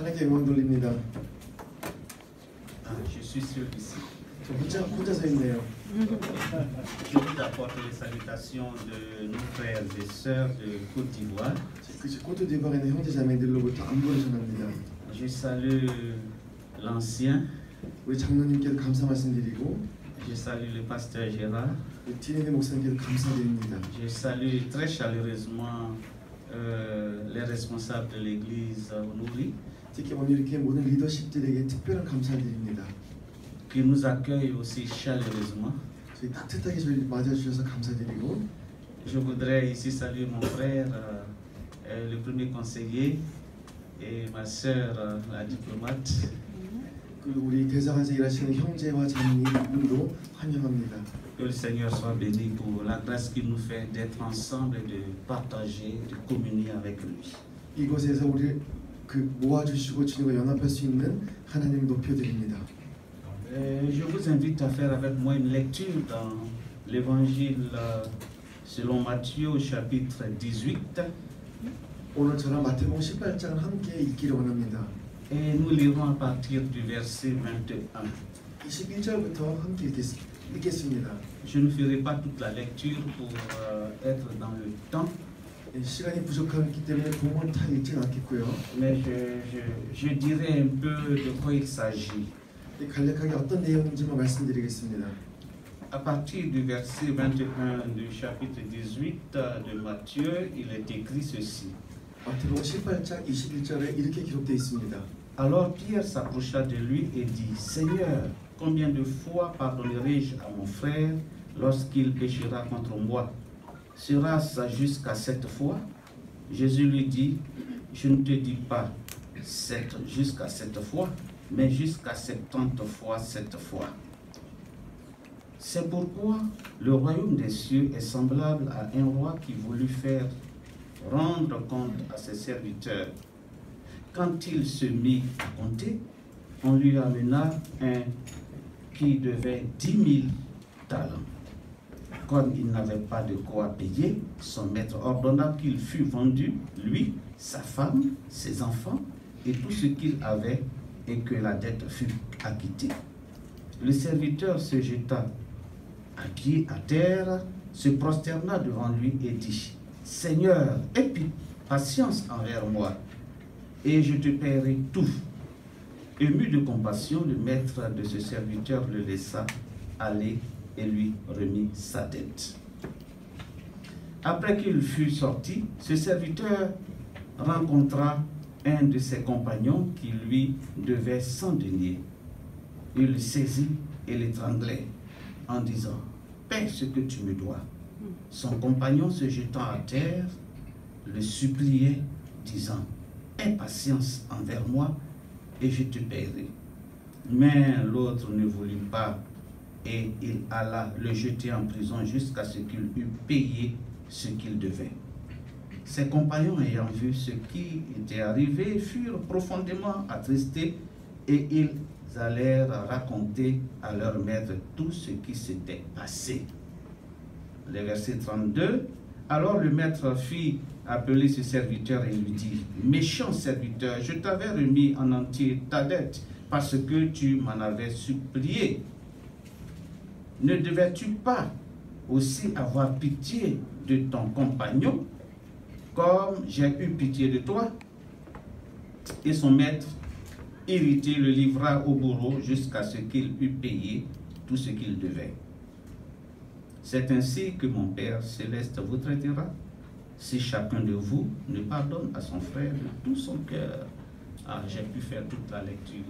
하나님께 영광 돌립니다. Je suis seul ici. 저 혼자서 있네요. Je vous apporte les salutations de nos frères et sœurs de Côte d'Ivoire. 코트디부아르에 있는 형제 자매들로부터 안부를 전합니다. Je salue l'ancien. 우리 장로님께도 감사 말씀드리고, Je salue le pasteur Gérard. 디네드 목사님께도 감사드립니다. Je salue très chaleureusement les responsables de l'église Nouri 특히 오늘 이렇게 모든 리더십들에게 특별한 감사를 드립니다. qui nous accueillent aussi chaleureusement. 저희 따뜻하게 저희 맞아주셔서 감사드리고, Je voudrais ici saluer mon frère, le premier conseiller, et ma sœur, la diplomate. 그리고 우리 대사관에서 일하시는 형제와 자매님도 환영합니다. Que le Seigneur soit béni pour la grâce qu'il nous fait d'être ensemble et de partager, de communier avec lui. 이곳에서 우리 모아주시고 주님과 연합할 수 있는 하나님 높여드립니다. Je vous invite à faire avec moi une lecture dans l'évangile selon Matthieu chapitre 18. 오늘 저랑 마태복음 18장을 함께 읽기를 원합니다. Et nous lirons à partir du verset 21. 21절부터 함께 읽겠습니다. Je ne ferai pas toute la lecture pour être dans le temps. 시간이 부족하기 때문에 본문을 다 읽지는 않겠고요. Mais je dirai un peu de quoi il s'agit. 간략하게 어떤 내용인지만 말씀드리겠습니다. À partir du verset 21 du chapitre 18 de Matthieu, il est écrit ceci. 마태복음 18장 21절에 이렇게 기록되어 있습니다. Alors Pierre s'approcha de lui et dit, Seigneur, combien de fois pardonnerai-je à mon frère lorsqu'il péchera contre moi? Sera-ce jusqu'à 7 fois? Jésus lui dit, je ne te dis pas jusqu'à 7 fois, mais jusqu'à 70 fois 7 fois. C'est pourquoi le royaume des cieux est semblable à un roi qui voulut faire rendre compte à ses serviteurs. Quand il se mit à compter, on lui amena un qui devait 10 000 talents. Comme il n'avait pas de quoi payer, son maître ordonna qu'il fût vendu, lui, sa femme, ses enfants et tout ce qu'il avait, et que la dette fût acquittée. Le serviteur se jeta à pied à terre, se prosterna devant lui et dit, Seigneur, aie patience envers moi, et je te paierai tout. Ému de compassion, le maître de ce serviteur le laissa aller et lui remit sa dette. Après qu'il fut sorti, ce serviteur rencontra un de ses compagnons qui lui devait 100 deniers. Il le saisit et l'étranglait en disant, paie ce que tu me dois. Son compagnon se jetant à terre, le suppliait, disant, aie patience envers moi et je te paierai. Mais l'autre ne voulut pas et il alla le jeter en prison jusqu'à ce qu'il eût payé ce qu'il devait. Ses compagnons ayant vu ce qui était arrivé furent profondément attristés et ils allèrent raconter à leur maître tout ce qui s'était passé. Le verset 32, alors le maître fit appeler ce serviteur et lui dit, méchant serviteur, je t'avais remis en entier ta dette parce que tu m'en avais supplié. Ne devais-tu pas aussi avoir pitié de ton compagnon comme j'ai eu pitié de toi? Et son maître, irrité, le livra au bourreau jusqu'à ce qu'il eût payé tout ce qu'il devait. C'est ainsi que mon Père céleste vous traitera, si chacun de vous ne pardonne à son frère de tout son cœur. Ah, j'ai pu faire toute la lecture.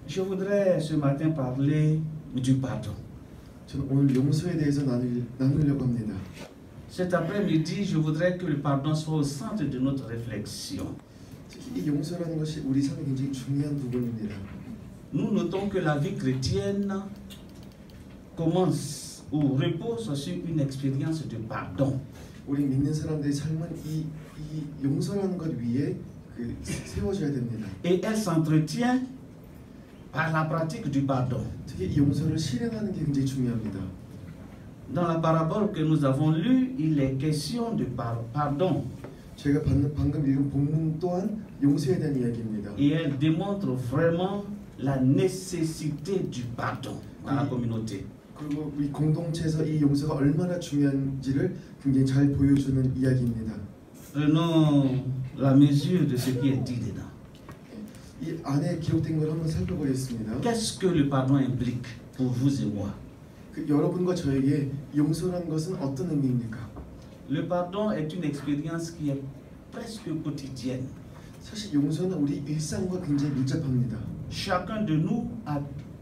Je voudrais ce matin parler du pardon. Cet après-midi, je voudrais que le pardon soit au centre de notre réflexion. Nous notons que la vie chrétienne commence ou repose sur une expérience de pardon. 우리 믿는 사람들의 삶은 이 용서라는 것 위에 세워져야 됩니다. Et elle s'entretient par la pratique du pardon. 특히 이 용서를 실행하는 게 굉장히 중요합니다. Dans la parabole que nous avons lue, il est question de pardon. 제가 방금 읽은 본문 또한 용서에 대한 이야기입니다. Et elle démontre vraiment la nécessité du pardon dans la communauté. 그리고 우리 공동체에서 이 용서가 얼마나 중요한지를 굉장히 잘 보여주는 이야기입니다. Prenons la mesure de ce qui est dit dedans. 이 안에 기록된 걸 한번 살펴보겠습니다. Qu'est-ce que le pardon implique pour vous et moi? 여러분과 저에게 용서란 것은 어떤 의미입니까? Le pardon est une expérience qui est presque quotidienne. 사실 용서는 우리 일상과 굉장히 밀접합니다. Chacun de nous a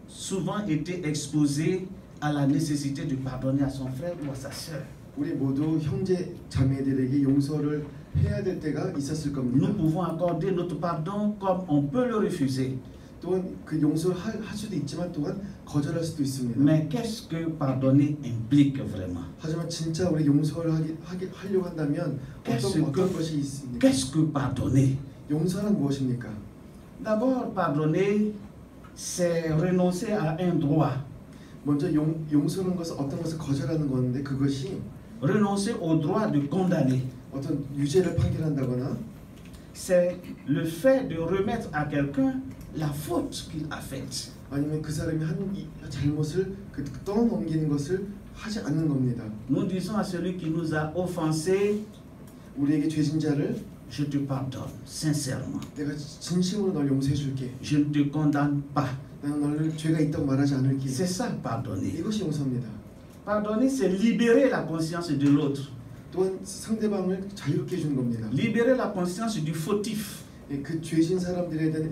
souvent été exposé à la nécessité de pardonner à son frère ou à sa sœur. 우리 모두 형제 자매들에게 용서를 해야 될 때가 있었을 겁니다. Nous pouvons accorder notre pardon comme on peut le refuser. 또한 그 용서를 할 수도 있지만 또한 거절할 수도 있습니다. Mais qu'est-ce que pardonner implique vraiment? 하지만 진짜 우리 용서를 하려고 한다면 어떤 것이 있습니까? Qu'est-ce que pardonner? 용서란 무엇입니까? D'abord, pardonner, c'est renoncer à un droit. 먼저 용서는 것은 어떤 것을 거절하는 건데 그것이 Renoncer au droit de condamner. 어떤 유죄를 판결한다거나 C'est le fait de remettre à quelqu'un la faute qu'il a faite. 아니면 그 사람이 한 잘못을 떠넘기는 것을 하지 않는 겁니다. Nous disons à celui qui nous a offensés, 우리에게 죄진 자를 je te pardonne, sincèrement. 내가 진심으로 널 용서해 줄게. Je ne te condamne pas. 나는 너를 죄가 있다고 말하지 않을게. C'est ça, pardonner. 이것이 용서입니다. Pardonner, c'est libérer la conscience de l'autre. 또한 상대방을 자유롭게 해주는 겁니다. Libérer la conscience du fautif. 그 죄진 사람들에 대한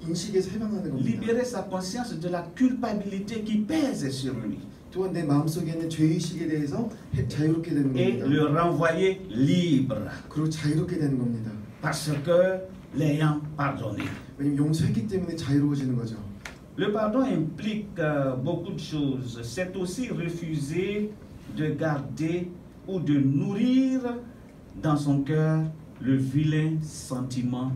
인식에서 해방하는 겁니다. Libérer sa conscience de la culpabilité qui pèse sur lui. 또한 내 마음속에 있는 죄의식에 대해서 자유롭게 되는 Et 겁니다. le renvoyer libre. 그리고 자유롭게 되는 겁니다. Parce que l'ayant pardonné. 왜냐면 용서했기 때문에 자유로워지는 거죠. Le pardon implique beaucoup de choses. C'est aussi refuser de garder ou de nourrir dans son cœur le vilain sentiment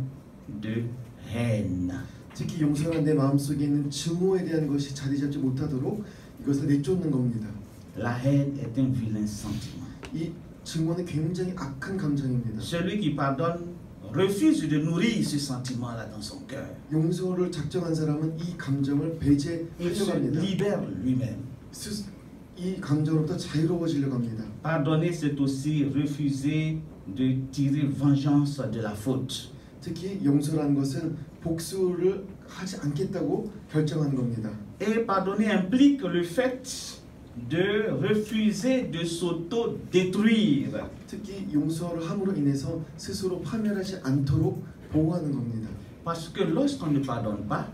de haine. 특히 용서는 내 마음속에 있는 증오에 대한 것이 자리 잡지 못하도록 이것을 내쫓는 겁니다. La haine est un vilain sentiment. 이 증오는 굉장히 악한 감정입니다. Celui qui pardonne refuse de nourrir ce sentiment-là dans son cœur. 용서를 작정한 사람은 이 감정을 Il 배제하려고 se 합니다. libère lui-même. 이 감정으로부터 자유로워지려고 합니다. Pardonner, c'est aussi refuser de tirer vengeance de la faute. 특히 용서라는 것은 복수를 하지 않겠다고 결정하는 겁니다. Et pardonner implique le fait de refuser de s'auto-détruire. 특히 용서를 함으로 인해서 스스로 파멸하지 않도록 보호하는 겁니다. Parce que lorsqu'on ne pardonne pas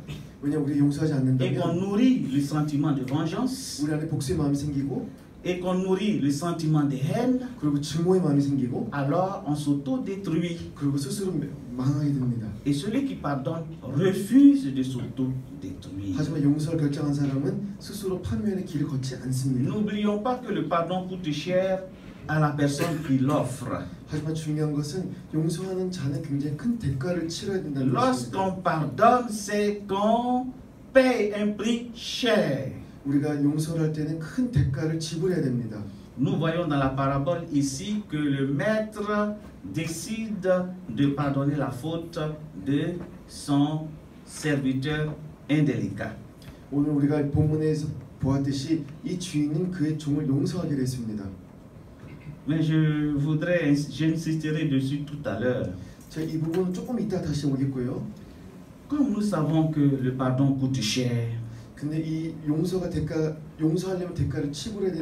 왜냐하면 우리 용서하지 et qu'on 않는다면 nourrit le sentiment de vengeance 우리 안에 복수의 마음이 생기고 et qu'on nourrit le sentiment de haine, 그리고 증오의 마음이 생기고 alors on s'auto-détruit. 그리고 스스로 망하게 됩니다. Et celui qui pardonne refuse de s'auto-détruire. 하지만 용서를 결정한 사람은 스스로 파멸의 길을 걷지 않습니다. N'oublions pas que le pardon coûte cher à la personne qui l'offre. 하지만 중요한 것은 용서하는 자는 굉장히 큰 대가를 치러야 된다는 것입니다. Lorsqu'on pardonne, c'est qu'on paye un prix cher. 우리가 용서를 할 때는 큰 대가를 지불해야 됩니다. Nous voyons dans la parabole ici que le maître décide de pardonner la faute de son serviteur indélicat. 오늘 우리가 본문에서 보았듯이 이 주인은 그의 종을 용서하기로 했습니다. Mais j'insisterai dessus tout à l'heure. 제가 이 부분은 조금 이따 다시 오겠고요. Comme nous savons que le pardon coûte cher, 근데 이 용서하려면 대가를 지불해야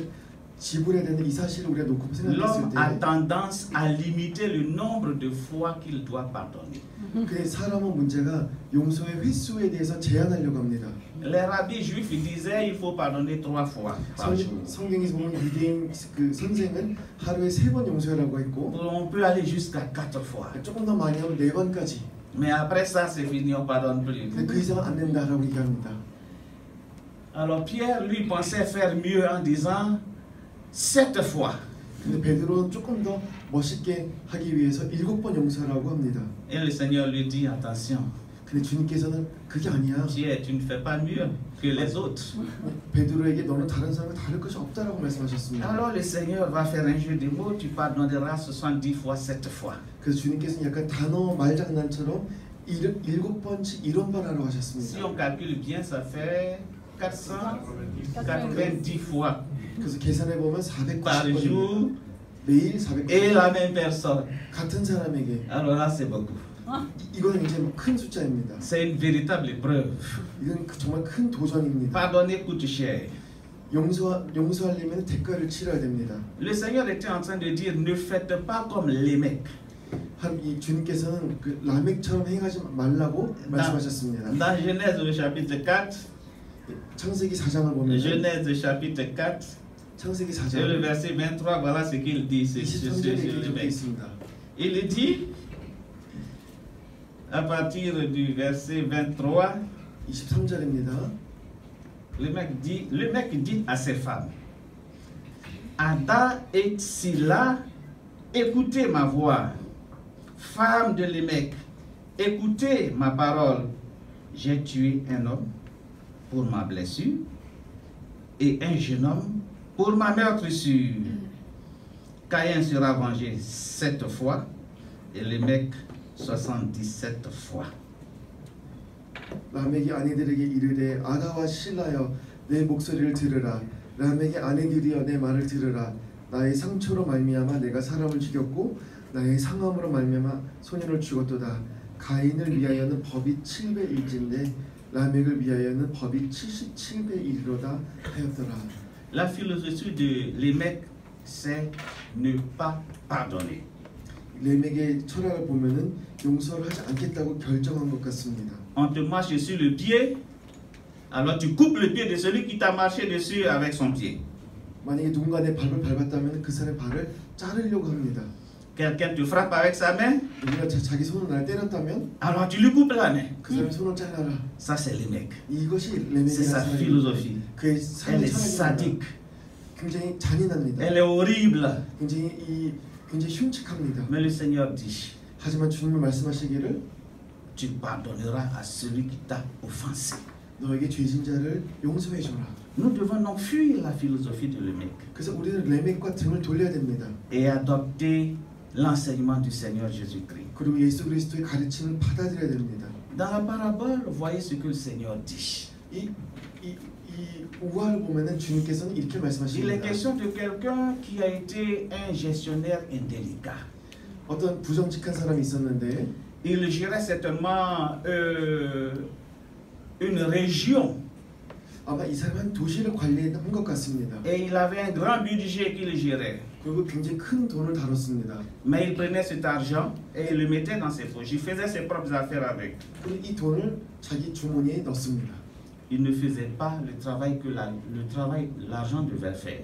되는 이 사실을 우리가 놓고 생각했을 l'homme a 때 tendance à limiter le nombre de fois qu'il doit pardonner. 그 사람은 문제가 용서의 횟수에 대해서 제한하려고 합니다. Les rabbis juifs disaient il faut pardonner 3 fois par jour. 성경에서 보면 유대인 그 선생은 하루에 3번 용서하라고 했고 On peut aller jusqu'à 4 fois. 조금 더 많이 하면 4번까지. Mais après ça, c'est fini, on pardonne plus. 근데 그 이상은 안 된다라고 얘기합니다. Alors Pierre, lui, pensait faire mieux en disant 7 fois. 근데 베드로는 조금 더 멋있게 하기 위해서 7번 용서라고 합니다. Et le Seigneur lui dit attention, 근데 주님께서는 그게 아니야. Tu ne fais pas mieux que les autres. 베드로에게 너는 다른 사람과 다를 것이 없다라고 말씀하셨습니다. Alors le Seigneur va faire un jeu de mots, tu pardonneras 70 fois, 7 fois. 그래서 주님께서는 약간 단어 말장난처럼 7번씩 이런 번 하라고 Si 하셨습니다. on calcule bien, ça fait 490 fois 그래서 계산해 보면 par 490번입니다. jour 매일 et 490번. la même personne. 같은 사람에게 Alors là, c'est beaucoup. 이거는 굉장히 큰 숫자입니다. C'est une véritable épreuve. 이건 정말 큰 도전입니다. Pardonner coûte cher. 용서하려면 대가를 치러야 됩니다. Le Seigneur était en train de dire, ne faites pas comme les mecs. 이 주님께서는 그 라멕처럼 행하지 말라고 말씀하셨습니다. Dans Genèse au chapitre 4, 창세기 4장을 보면 Genèse chapitre 4, 창세기 et le 4장 verset 23, voilà ce qu'il dit sur 23절에 les 이렇게 적혀 mecs. 있습니다. Il dit, à partir du verset 23, 23절입니다. le mec dit à ses femmes, Ada et Silla, écoutez ma voix. Femmes de Lémec, écoutez ma parole. J'ai tué un homme pour ma blessure et un jeune homme pour ma meurtrissure. Caïn sera vengé 7 fois et Lémec 77 fois. 라멕이 아내들에게 이르되 아다와 실라여 내 목소리를 들으라. 라멕의 아내들이여 내 말을 들으라. 나의 상처로 말미암아 내가 사람을 죽였고 나의 상함으로 말미암아 소년을 죽었도다. 가인을 위하여는 법이 7배 일진데 라멕을 위하여는 법이 77배 일이로다 하였더라. La philosophie de Lémec, c'est ne pas pardonner. 레멕의 철학을 보면은 용서를 하지 않겠다고 결정한 것 같습니다. On te marche sur le pied, alors tu coupes le pied de celui qui t'a marché dessus avec son pied. 만약에 누군가 내 발을 밟았다면 그 사람의 발을 자르려고 합니다. Quelqu'un te frappe avec sa main, 누군가 자기 손으로 날 때렸다면 alors tu lui coupes la main. 그 사람의 손을 잘라라. Ça, c'est Lémec. 이것이 C'est 레멕의 sa 사랑입니다. philosophie. 그의 Elle 삶의 est 철학입니다. sadique. 굉장히 잔인합니다. Elle est horrible. 굉장히 흉측합니다. Mais le Seigneur dit, 하지만 주님은 말씀하시기를 tu pardonneras à celui qui t'a offensé. 너에게 죄진 자를 용서해 줘라. Nous devons donc fuir la philosophie de Lémec 그래서 우리는 레멕과 등을 돌려야 됩니다. et adopter l'enseignement du Seigneur Jésus-Christ. 그리고 예수 그리스도의 가르침을 받아들여야 됩니다. Dans la parabole, voyez ce que le Seigneur dit. 이 우화를 보면은 주님께서는 이렇게 Il est 말씀하십니다. question de quelqu'un qui a été un gestionnaire indélicat. 어떤 부정직한 사람이 있었는데 Il gérait certainement une région 아마 이 사람은 도시를 관리한 것 같습니다. et il avait un grand budget qu'il gérait. 그리고 굉장히 큰 돈을 다뤘습니다. Mais il prenait cet argent et il le mettait dans ses poches. Il faisait ses propres affaires avec. 그리고 이 돈을 자기 주머니에 넣습니다. Il ne faisait pas le travail que l'argent devait faire.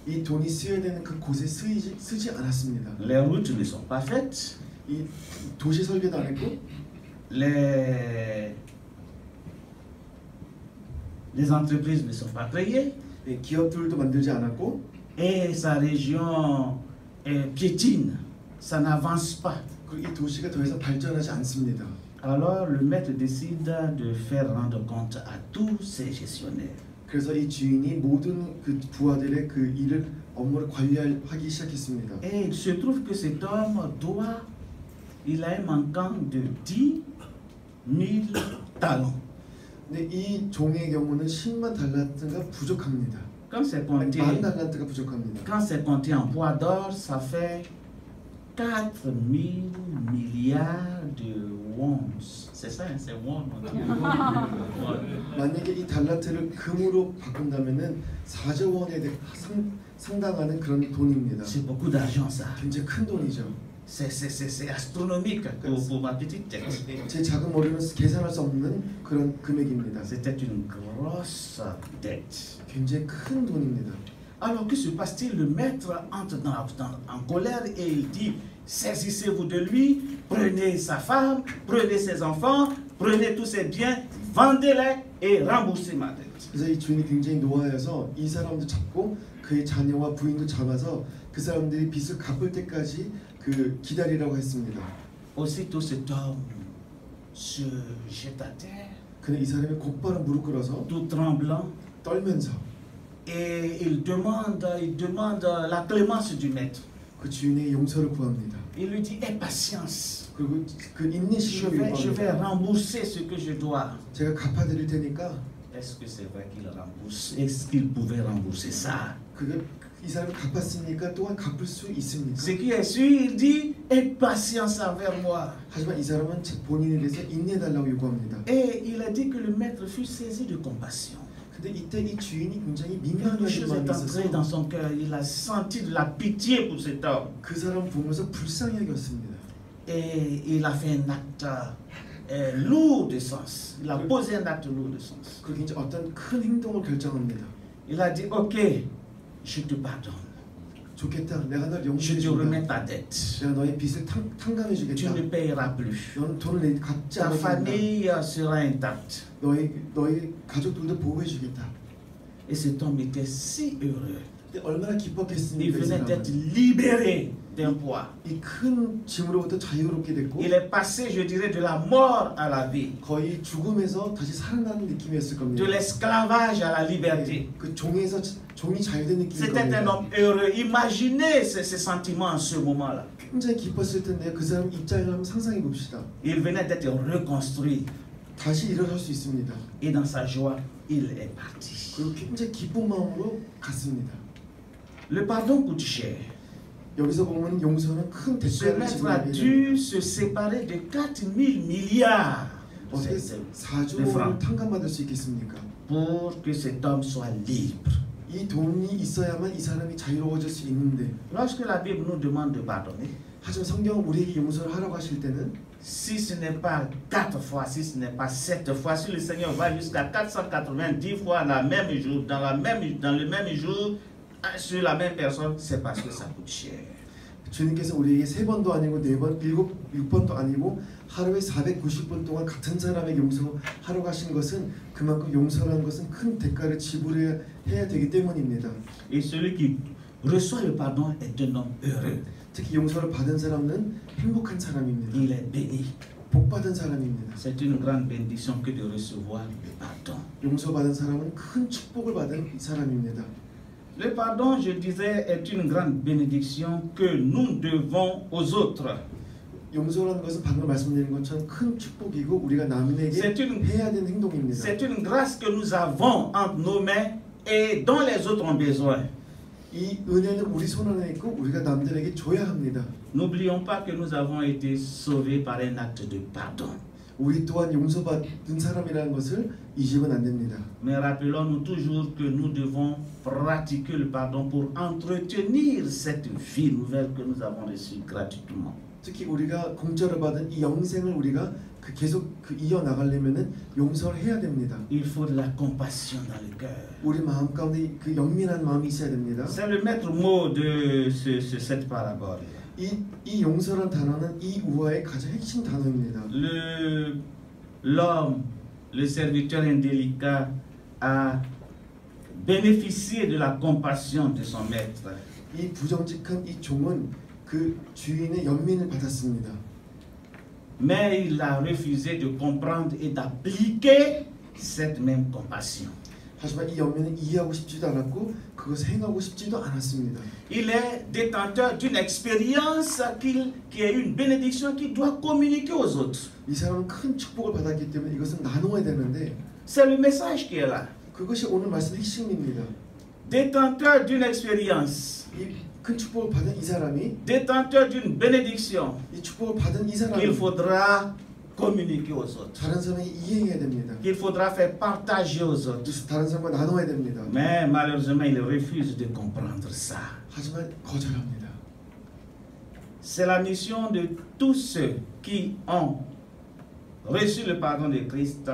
이 돈이 쓰여야 되는 그 곳에 쓰지 않았습니다. Les routes ne sont pas faites. 이 도시 설계도 안 했고 Les entreprises ne sont pas créées. 기업들도 만들지 않았고 Et sa région est piétine. Ça n'avance pas. 그리고 이 도시가 더 이상 발전하지 않습니다. Alors le maître décide de faire rendre compte à tous ses gestionnaires. 그래서 이 주인이 모든 그 부하들의 그 업무를 관리하기 시작했습니다. Et il se trouve que cet homme il a un manquant de 10 000 talents. 근데 이 종의 경우는 10만 달란트가 부족합니다. Quand c'est compté, 만 달란트가 부족합니다. quand c'est compté en poids d'or, ça fait 4 000 milliards de wons. C'est ça, hein, c'est won. 만약에 이 달란트를 금으로 바꾼다면은 4조 원에 상당하는 그런 돈입니다. C'est beaucoup d'argent ça. 굉장히 큰 돈이죠. C'est astronomique pour ma petite tête. 제 작은 머리는 계산할 수 없는 그런 금액입니다. C'était une grosse dette. 굉장히 큰 돈입니다. Alors que se passe-t-il? Le maître entre en colère et il dit, saisissez-vous de lui, prenez sa femme, prenez ses enfants, prenez tous ses biens, vendez-les et remboursez ma dette. 그래서 이 주인이 굉장히 노하여서 이 사람도 잡고 그의 자녀와 부인도 잡아서 그 사람들이 빚을 갚을 때까지 그 기다리라고 했습니다. Aussitôt cet homme se jette à terre, 근데 이 사람이 곧바로 무릎 꿇어서 tout tremblant, 떨면서 et il demande la clémence du maître. 그 주인에게 용서를 구합니다. Il lui dit, aie patience, 그리고 그 je 인내심을 vais 요구합니다. rembourser ce que je dois. 제가 갚아드릴 테니까. Est-ce que c'est vrai qu'il rembourse? Est-ce qu'il pouvait rembourser ça? 그게 이 사람이 갚았으니까 또한 갚을 수 있습니까? Ce qui est sûr, il dit, aie patience envers moi. 하지만 이 사람은 본인에 대해서 인내해달라고 요구합니다. Et il a dit que le maître fut saisi de compassion. 근데 이때 이 주인이 굉장히 Quelque 민망한 chose 마음이 est entré dans 있어서 son cœur. Il a senti de la pitié pour cet homme. 그 사람 보면서 불쌍히 여겼습니다. Et il a fait un acte lourd de sens. Il a posé un acte lourd de sens. 그렇게 이제 어떤 큰 행동을 결정합니다. Il a dit, ok, je te pardonne. 좋겠다. 내가 널 Je te remets 용서해준다. ta dette. 내가 너의 빚을 Tu 탕감해주겠다. ne payeras plus. 너는 돈을 갚지 Ta 않아도 된다. famille sera intacte. 너의 가족들도 보호해주겠다. Et cet homme était si heureux. 근데 얼마나 Il 기뻤겠습니까? 이 venait d'être 사람은. libéré d'un poids. 이 큰 짐으로부터 자유롭게 됐고 Il est passé, je dirais, de la mort à la vie, 거의 죽음에서 다시 살아나는 느낌이었을 de 겁니다. l'esclavage à la liberté. 그 종에서 종이 자유된 느낌일 C'était un 겁니다. homme heureux. Imaginez ces sentiments en ce moment-là. 굉장히 기뻤을 텐데 그 사람 입장을 한번 상상해 봅시다. Il venait d'être reconstruit. 다시 일어날 수 있습니다. Et dans sa joie, il est parti. 그리고 굉장히 기쁜 마음으로 갔습니다. Le pardon coûte cher. 여기서 보면 용서는 큰 Ce 대가를 maître a 지불하게 됩니다. dû se séparer de 4 000 milliards 어떻게 4조 원을 탕감받을 수 있겠습니까? pour que cet homme soit libre. 이 돈이 있어야만 이 사람이 자유로워질 수 있는데 Lorsque la Bible nous demande de pardonner, 하지만 성경은 우리에게 용서를 하라고 하실 때는 si ce n'est pas 4 fois, si ce n'est pas 7 fois, si le Seigneur va jusqu'à 490 fois dans le même jour, sur la même personne, c'est parce que ça coûte cher. 주님께서 우리에게 3번도 아니고 4번, 6번도 아니고 하루에 490번 동안 같은 사람에게 용서하라고 하신 것은 그만큼 용서라는 것은 큰 대가를 지불해야 되기 때문입니다. Et celui qui reçoit le pardon est un homme heureux. 특히 용서를 받은 사람은 행복한 사람입니다. Il est béni. 복받은 사람입니다. C'est une grande bénédiction que de recevoir le pardon. 용서받은 사람은 큰 축복을 받은 사람입니다. Le pardon, je disais, est une grande bénédiction que nous devons aux autres. 용서라는 것은 방금 말씀드린 것처럼 큰 축복이고 우리가 남에게 해야 되는 행동입니다. C'est une grâce que nous avons entre nos mains et dont les autres ont besoin. 이 은혜는 우리 손 안에 있고 우리가 남들에게 줘야 합니다. N'oublions pas que nous avons été sauvés par un acte de pardon. 우리 또한 용서받은 사람이라는 것을 잊으면 안 됩니다. Mais rappelons-nous toujours que nous devons pratiquer le pardon pour entretenir cette vie nouvelle que nous avons reçue gratuitement. 특히 우리가 공짜로 받은 이 영생을 우리가 계속 이어 나가려면은 용서를 해야 됩니다. Il faut de la compassion dans le cœur. 우리 마음 가운데 그 영민한 마음이 있어야 됩니다. C'est le maître mot de cette parabole. 이 용서란 단어는 이 우화의 가장 핵심 단어입니다. L'homme, le serviteur indélicat, a bénéficié de la compassion de son maître. 이 부정직한 이 종은 그 주인의 연민을 받았습니다. Mais il a refusé de comprendre et d'appliquer cette même compassion. 하지만 이 연민은 이해하고 싶지도 않았고 그것을 행하고 싶지도 않았습니다. Il est détenteur d'une expérience qui est une bénédiction qu'il doit communiquer aux autres. 이 사람은 큰 축복을 받았기 때문에 이것은 나눠야 되는데 C'est le message qui est là. 그것이 오늘 말씀 핵심입니다. Détenteur d'une expérience. 이 큰 축복을 받은 이 사람이 Détenteur d'une bénédiction. 이 축복을 받은 이 사람이 Qu'il faudra communiquer aux autres. 다른 사람에게 이해해야 됩니다. Qu'il faudra faire partager aux autres. 다른 사람과 나눠야 됩니다. Mais malheureusement, il refuse de comprendre ça. 하지만 거절합니다. C'est la mission de tous ceux qui ont reçu le pardon de Christ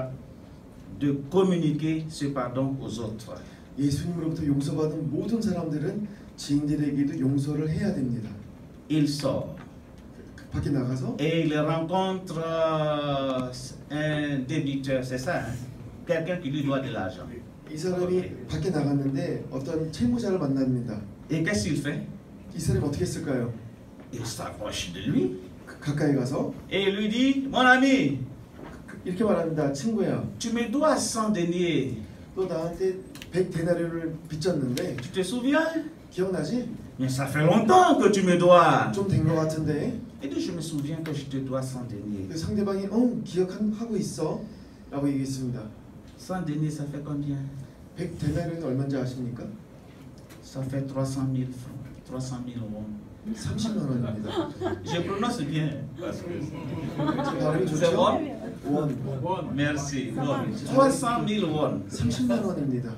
de communiquer ce pardon aux autres. 예수님으로부터 용서받은 모든 사람들은 지인들에게도 용서를 해야 됩니다. Il sort 밖에 나가서 et il rencontre un débiteur, c'est ça, hein? Quelqu'un qui lui doit de l'argent. 이 사람이 밖에 나갔는데 어떤 채무자를 만납니다. Et qu'est-ce qu'il fait? 이 사람이 어떻게 했을까요? Il s'approche de lui 가까이 가서 et il lui dit, mon ami, 이렇게 말합니다. 친구야, tu me dois 100 deniers. 너 나한테 100데나리온을 빚졌는데 Tu te souviens? 기억나지? Mais ça fait longtemps que tu me dois. 좀 된 것 같은데. Et dit, je me souviens que je te dois 100 deniers. 그 상대방이 기억하고 있어 라고 얘기했습니다. 100 deniers, ça fait combien? 100데나리온이 얼마인지 아십니까? Ça fait 300 000 francs, 300 000 won. 30만 원입니다. Je prononce bien. Parce que 제 발음이 c'est 좋죠? bon? 원. Merci. Won. 300 000 won. 30만 원입니다.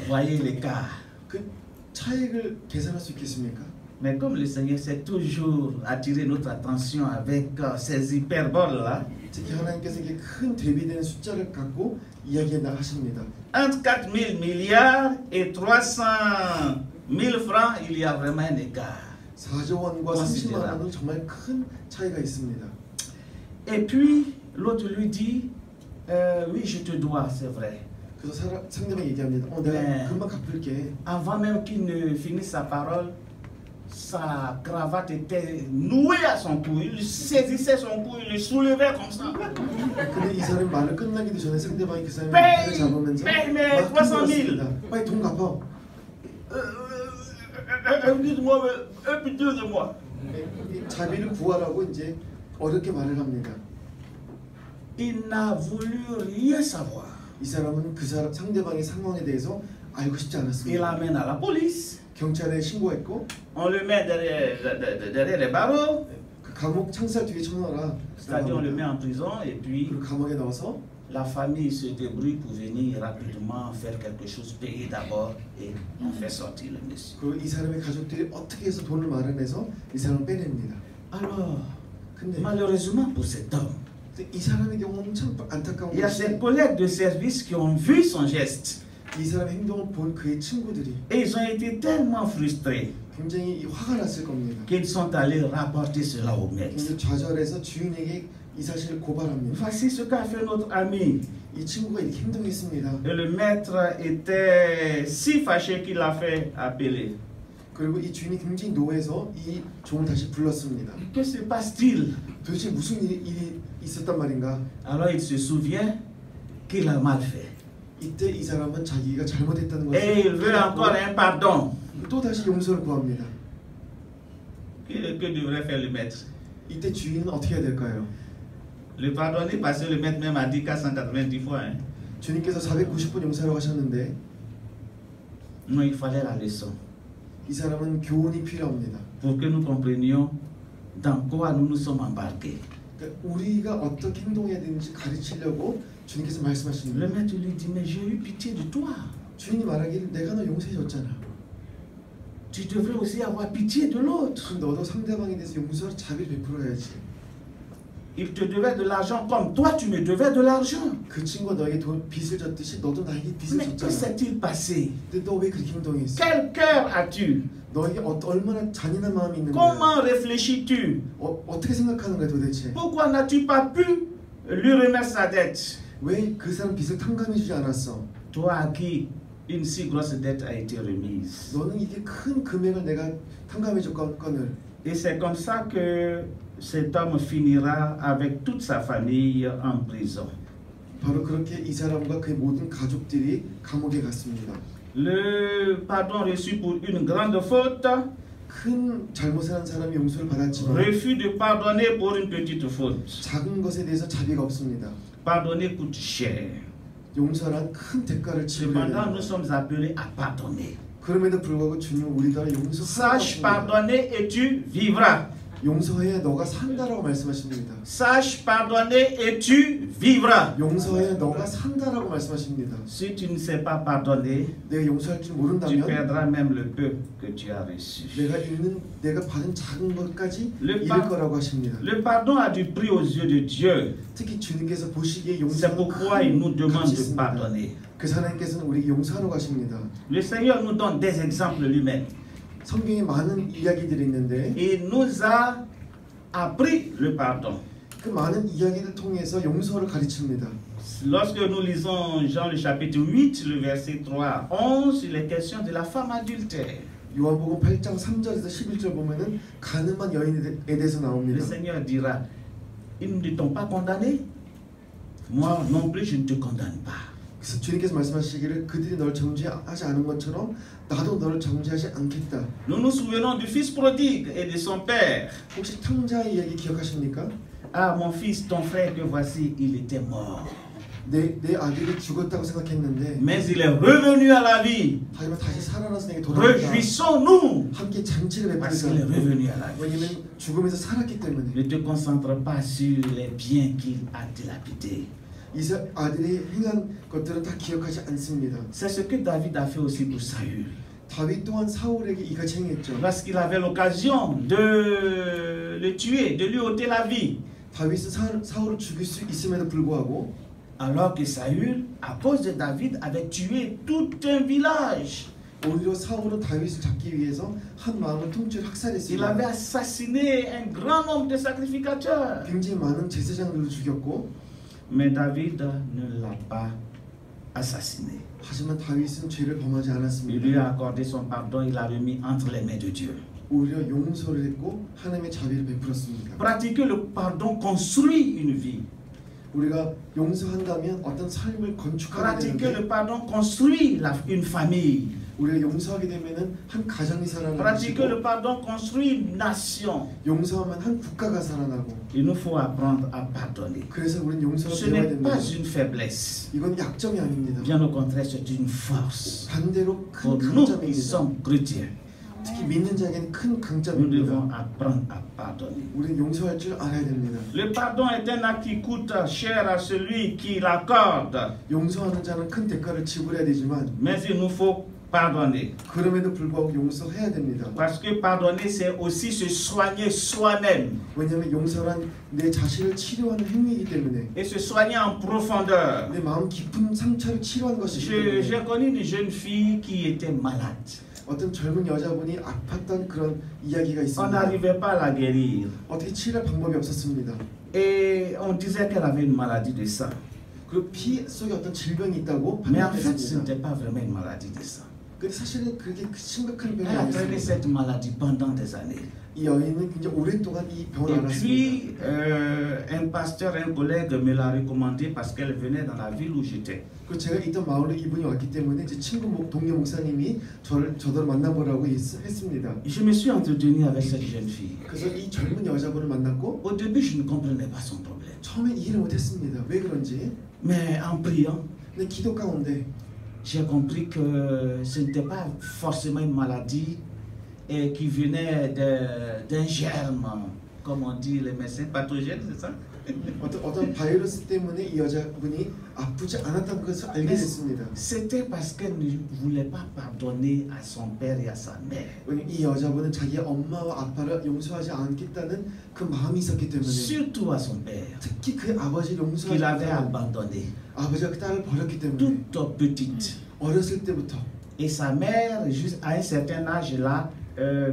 Voyez l'écart. 그 차익을 계산할 수 있겠습니까? Mais comme le Seigneur sait toujours attirer notre attention avec ces hyperboles-là, 특히 하나님께서 이게 큰 대비되는 숫자를 갖고 이야기하십니다. entre 4 000 milliards et 300 000 francs, il y a vraiment un écart. 4조 원과 30만 원은 정말 큰 차이가 있습니다. Et puis, l'autre lui dit, oui, je te dois, c'est vrai. 그래서 상대방이 얘기합니다. 내가 네. 금방 갚을게. Avant même qu'il ne finisse sa parole, sa cravate était nouée à son cou. Il saisissait son cou, il le soulevait comme ça. 근데 이 사람이 말을 끝나기도 전에 상대방이 그 사람의 Paye! 팔을 잡으면서 Paye mes 막 300 000. 흔들었습니다. 빨리 돈 갚아. Dites-moi, pitié de moi. 이 자비를 구하라고 이제 어렵게 말을 합니다. Il n'a voulu rien savoir. 이 사람은 그 상대방의 상황에 대해서 알고 싶지 Il 않았습니다. l'amène à la police. 경찰에 신고했고 On le met derrière les barreaux. 그 감옥 창살 뒤에 쳐넣어라. C'est-à-dire, on le met en prison et puis 그리고 감옥에 넣어서 la famille se débrouille pour venir rapidement faire quelque chose, payer d'abord et on fait sortir le monsieur. 그리고 이 사람의 가족들이 어떻게 해서 돈을 마련해서 이 사람을 빼냅니다. Alors, 근데 malheureusement pour cet homme, 이 사람의 경우는 참 안타까운 il y a 것이 ses collègues de service qui ont vu son geste 이 사람의 행동을 본 그의 친구들이 et ils ont été tellement frustrés 굉장히 화가 났을 겁니다. qu'ils sont allés rapporter cela au maître. 굉장히 좌절해서 주인에게 이 사실을 고발합니다. Voici ce qu'a fait notre ami. 이 친구가 이렇게 행동했습니다. Et le maître était si fâché qu'il l'a fait appeler. 그리고 이 주인이 굉장히 노해서 이 종을 다시 불렀습니다. Que se passe-t-il? 도대체 무슨 일이 있었단 말인가? Alors il se souvient qu'il a mal fait. 이때 이 사람은 자기가 잘못했다는 Et il 것을 veut encore un pardon. 또 다시 용서를 구합니다. Que devrait faire le maître? 이때 주인은 어떻게 해야 될까요? Le pardonner parce que le maître même a dit 490 fois. Hein? 주님께서 490번 용서하라고 하셨는데 Non, il fallait la leçon. 이 사람은 교훈이 필요합니다. Pour que nous comprenions dans quoi nous nous sommes embarqués. 그러니까 우리가 어떻게 행동해야 되는지 가르치려고 주님께서 Le 말씀하십니다. maître lui dit, mais j'ai eu pitié de toi. 주인이 말하기를 내가 너 용서해줬잖아. Tu devrais aussi avoir pitié de l'autre. 그럼 너도 상대방에 대해서 용서를 자비를 베풀어야지. Il te devait de l'argent comme toi, tu me devais de l'argent. 그 친구가 너에게 빚을 졌듯이 너도 나에게 빚을 Mais que 졌잖아. s'est-il passé? 근데 너 왜 그렇게 행동했어? Quel cœur as-tu? 너에게 얼마나 잔인한 마음이 있는 거야? Comment réfléchis-tu? 어떻게 생각하는 거야 도대체? Pourquoi n'as-tu pas pu lui remettre sa dette? 왜 그 사람 빚을 탕감해주지 않았어? Toi à qui une si grosse dette a été remise. 너는 이게 큰 금액을 내가 탕감해줬건을. Et c'est comme ça que cet homme finira avec toute sa famille en prison. 바로 그렇게 이 사람과 그의 모든 가족들이 감옥에 갔습니다. Le pardon reçu pour une grande faute, 큰 잘못을 한 사람이 용서를 받았지만 refus de pardonner pour une petite faute. 작은 것에 대해서 자비가 없습니다. Pardonner coûte cher. 용서란 큰 대가를 치러야 Cependant, nous 됩니다. sommes appelés à pardonner. 그럼에도 불구하고 주님은 우리들을 Sache 용서하십니다. pardonner et tu vivras. 용서해야 너가 산다라고 말씀하십니다. Sache pardonner et tu vivras. 용서해야 너가 산다라고 말씀하십니다. Si tu ne sais pas pardonner, 내가 용서할 줄 tu 모른다면 perdras même le peu que tu as reçu. 내가 받은 작은 것까지 Le 잃을 pa- 거라고 하십니다. Le pardon a du prix aux yeux de Dieu. 특히 주님께서 보시기에 C'est 용서는 pourquoi il nous demande 값이 de 있습니다. pardonner. 그 하나님께서는 우리에게 용서하라고 하십니다. Le Seigneur nous donne des exemples lui-même. 성경에 많은 이야기들이 있는데 Il nous a appris le pardon. 그 많은 이야기를 통해서 용서를 가르칩니다. Lorsque nous lisons Jean le chapitre 8, le verset 3 à 11, il est question de la femme adultère. 요한복음 8장 3절에서 11절 보면은 가늠한 여인에 대해서 Le 나옵니다. Seigneur dira, ils ne t'ont pas condamné? moi non plus je ne te condamne pas. 그래서 주님께서 말씀하시기를 그들이 널 정죄하지 않은 것처럼 나도 너를 정죄하지 않겠다. Nous nous souvenons du fils prodigue et de son père. 혹시 탕자의 이야기 기억하십니까? Ah mon fils, ton frère que voici, il était mort. 내 아들이 죽었다고 생각했는데 Mais il est revenu à la vie. 하지만 다시 살아나서 내게 돌아왔다. Réjouissons-nous 함께 잔치를 parce qu'il est 베풀자. revenu à la vie. 왜냐면 죽음에서 살았기 때문에. Ne te concentre pas sur les biens qu'il a dilapidés. 아들이 행한 것들은 다 기억하지 않습니다. C'est ce que David a fait aussi pour Saül. 다윗 또한 사울에게 이같이 행했죠. Lorsqu'il avait l'occasion de le tuer, de lui ôter la vie. 다윗은 사울을 죽일 수 있음에도 불구하고 Alors que Saül, à cause de David, avait tué tout un village. 오히려 사울은 다윗을 잡기 위해서 한 마음을 통째로 Il 학살했습니다. avait assassiné un grand nombre de sacrificateurs. 굉장히 많은 제사장들을 죽였고 Mais David ne l'a pas assassiné. 하지만 다윗은 죄를 범하지 Il lui 않았습니다. a accordé son pardon, il l'a remis entre les mains de Dieu. 오히려 용서를 했고 하나님의 자비를 베풀었습니다. Pratiquer le pardon construit une vie. 우리가 용서한다면 어떤 삶을 건축하게 Pratiquer 되는데 le pardon construit une famille. 우리가 용서하게 되면은 한 가정이 살아나는 Pratiquer le 것이고 pardon construit une nation. 용서하면 한 국가가 살아나고 Il nous faut apprendre à pardonner. 그래서 우리는 용서가 Ce 되어야 n'est 됩니다. pas une faiblesse. 이건 약점이 아닙니다. Bien au contraire, c'est une force. 반대로 큰 Pour nous qui 강점입니다. sommes chrétiens, 특히 믿는 자에게는 큰 nous 강점입니다. devons apprendre à pardonner. 우리는 용서할 줄 알아야 됩니다. Le pardon est un acte qui coûte cher à celui qui l'accorde. 용서하는 자는 큰 대가를 지불해야 되지만 Mais il nous faut pardonner. 그럼에도 불구하고 용서해야 됩니다. Parce que pardonner, c'est aussi se soigner soi-même. 왜냐하면 용서란 내 자신을 치료하는 행위이기 때문에 Et se soigner en profondeur. 내 마음 깊은 상처를 치료하는 것이기 때문에 J'ai connu une jeune fille qui était malade. 어떤 젊은 여자분이 아팠던 그런 이야기가 On 있습니다. n'arrivait pas à la guérir. 어떻게 치료할 방법이 없었습니다. Et on disait qu'elle avait une maladie de sang. 그리고 피 속에 어떤 질병이 있다고 Mais en fait, ce 판단했습니다. n'était pas vraiment une maladie de sang. 근데 사실은 그게 심각한 병이 Elle a traité 아니었습니다. cette maladie pendant des années. 이 여인은 굉장히 오랫동안 이 병을 Et 앓았습니다. puis, un pasteur, un collègue me l'a recommandé parce qu'elle venait dans la ville où j'étais. 그 제가 있던 마을에 이분이 왔기 때문에 이제 동료 목사님이 저를 만나보라고 했습니다. Je me suis entretenu avec cette jeune fille. 그래서 이 젊은 여자분을 만났고 Au début, je ne comprenais pas son problème. 처음에 이해를 못했습니다. 왜 그런지. Mais en priant, 근데 기도 가운데 j'ai compris que ce n'était pas forcément une maladie et qui venait d'un germe, comme on dit les médecins pathogènes, c'est ça? 어떤 바이러스 때문에 이 여자분이 아프지 않았다는 것을 알게 됐습니다. C'était parce qu'elle ne voulait pas pardonner à son père et à sa mère. 왜냐면 이 여자분은 자기의 엄마와 아빠를 용서하지 않겠다는 그 마음이 있었기 때문에 Surtout à son père, 특히 그 아버지를 용서하지 qu'il avait 않고 abandonné, 아버지가 그 딸을 버렸기 때문에 toute petite. 어렸을 때부터 Et sa mère, juste à un certain âge, l'a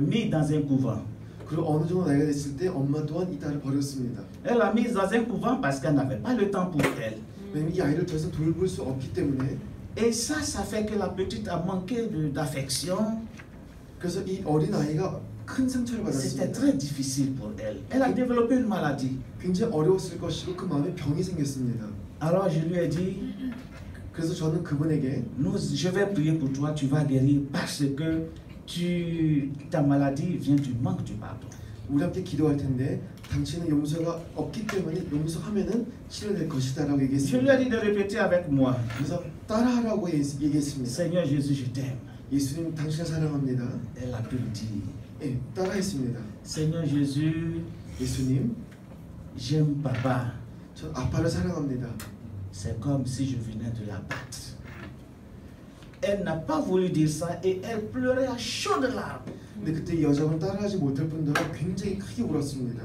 mis dans un couvent. 그리고 어느 정도 나이가 됐을 때 엄마 또한 이 딸을 버렸습니다. Elle l'a mise dans un couvent parce qu'elle n'avait pas le temps pour elle. 왜냐면 이 아이를 더 이상 돌볼 수 없기 때문에. Et ça fait que la petite a manqué d'affection. 그래서 이 어린 아이가 큰 상처를 C'était 받았습니다. très difficile pour elle. Elle a développé une maladie. 굉장히 어려웠을 것이고 그 마음에 병이 생겼습니다. Alors je lui ai dit, 그래서 저는 그분에게 je vais prier pour toi, tu vas guérir parce que ta maladie vient du manque du pardon. 우리 함께 기도할 텐데 당신은 용서가 없기 때문에 용서하면은 치료될 것이다라고 Je lui 얘기했습니다. ai dit de répéter avec moi. 그래서 따라하라고 얘기했습니다. Seigneur Jésus, je t'aime. 예수님 당신을 사랑합니다. Elle a pu le dire. 예, 따라했습니다. Seigneur Jésus, 예수님, j'aime papa. 저 아빠를 사랑합니다. C'est comme si je venais de la battre. Elle n'a pas voulu dire ça et elle pleurait à chaudes larmes. 근데 그때 이 여자분 따라하지 못할 뿐더러 굉장히 크게 울었습니다.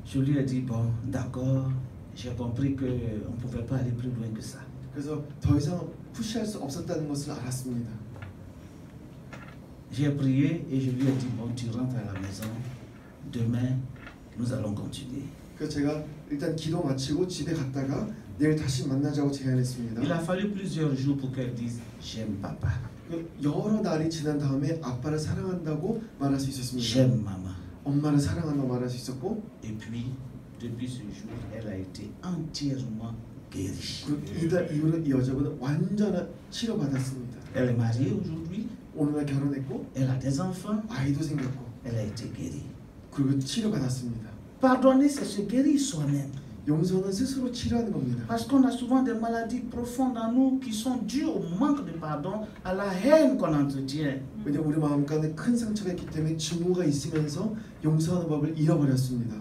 Je lui ai dit, bon, d'accord, j'ai compris qu'on ne pouvait pas aller plus loin que ça. 그래서 더 이상 푸시할 수 없었다는 것을 알았습니다. J'ai prié et je lui ai dit, bon, tu rentres à la maison, demain, nous allons continuer. 그래서 제가 일단 기도 마치고 집에 갔다가 내일 다시 만나자고 제안했습니다. Il a fallu plusieurs jours pour qu'elle dise, j'aime papa, 여러 날이 지난 다음에 아빠를 사랑한다고 말할 수 있었습니다. j'aime maman. 엄마를 사랑한다고 말할 수 있었고 Et puis, depuis ce jour, elle a été entièrement guérie. 그리고 이달 이후로 이 여자분은 완전한 치료받았습니다. Elle est mariée aujourd'hui, 오늘날 결혼했고 elle a des enfants, 아이도 생겼고 elle a été guérie. 그리고 치료받았습니다. Pardonner, c'est se guérir soi-même. 용서는 스스로 치료하는 겁니다. Parce qu'on a souvent des maladies profondes en nous qui sont dues au manque de pardon, à la haine qu'on entretient. 왜냐면 우리 마음가운데 큰 상처가 있기 때문에 증오가 있으면서 용서하는 법을 잃어버렸습니다.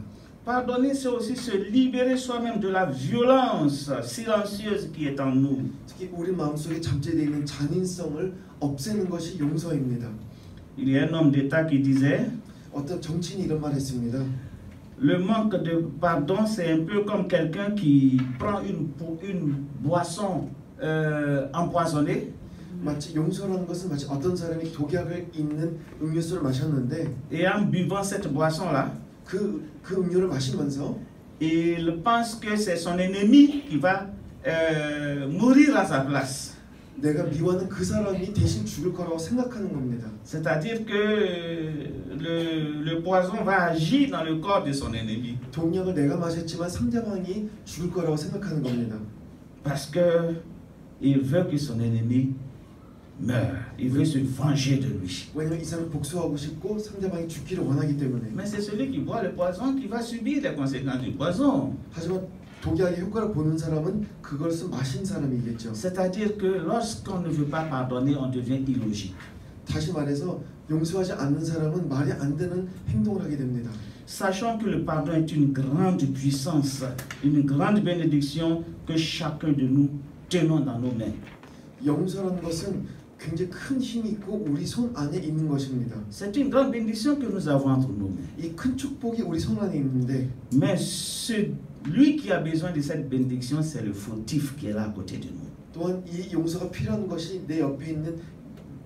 Pardonner, c'est aussi se libérer soi-même de la violence silencieuse qui est en nous. 특히 우리 마음속에 잠재되어 있는 잔인성을 없애는 것이 용서입니다. Il y a un homme d'État qui disait, 어떤 정치인이 이런 말을 했습니다. le manque de pardon, c'est un peu comme quelqu'un qui prend une boisson empoisonnée 마치 용서라는 것은 마치 어떤 사람이 독약을 있는 음료수를 마셨는데 et en buvant cette boisson-là, 그 음료를 마시면서 il pense que c'est son ennemi qui va mourir à sa place. 내가 미워하는 그 사람이 대신 죽을 거라고 생각하는 겁니다. C'est-à-dire que le poison va agir dans le corps de son ennemi. 독약을 내가 마셨지만 상대방이 죽을 거라고 생각하는 겁니다. Parce que il veut que son ennemi meure. Il veut se venger de lui. 왜냐면 이 사람은 복수하고 싶고 상대방이 죽기를 원하기 때문에. Mais c'est celui qui boit le poison qui va subir les conséquences du poison. 하지만 독약의 효과를 보는 사람은 그것을 마신 사람이겠죠. C'est-à-dire que lorsqu'on ne veut pas pardonner, on devient illogique. 다시 말해서 용서하지 않는 사람은 말이 안 되는 행동을 하게 됩니다. Sachant que le pardon est une grande puissance, une grande bénédiction que chacun de nous tenons dans nos mains. 용서라는 것은 굉장히 큰 힘이 있고 우리 손 안에 있는 것입니다. C'est une grande bénédiction que nous avons entre nos mains. 이 큰 축복이 우리 손 안에 있는데 Mais celui qui a besoin de cette bénédiction, c'est le fautif qui est là à côté de nous. 또한 이 용서가 필요한 것이 내 옆에 있는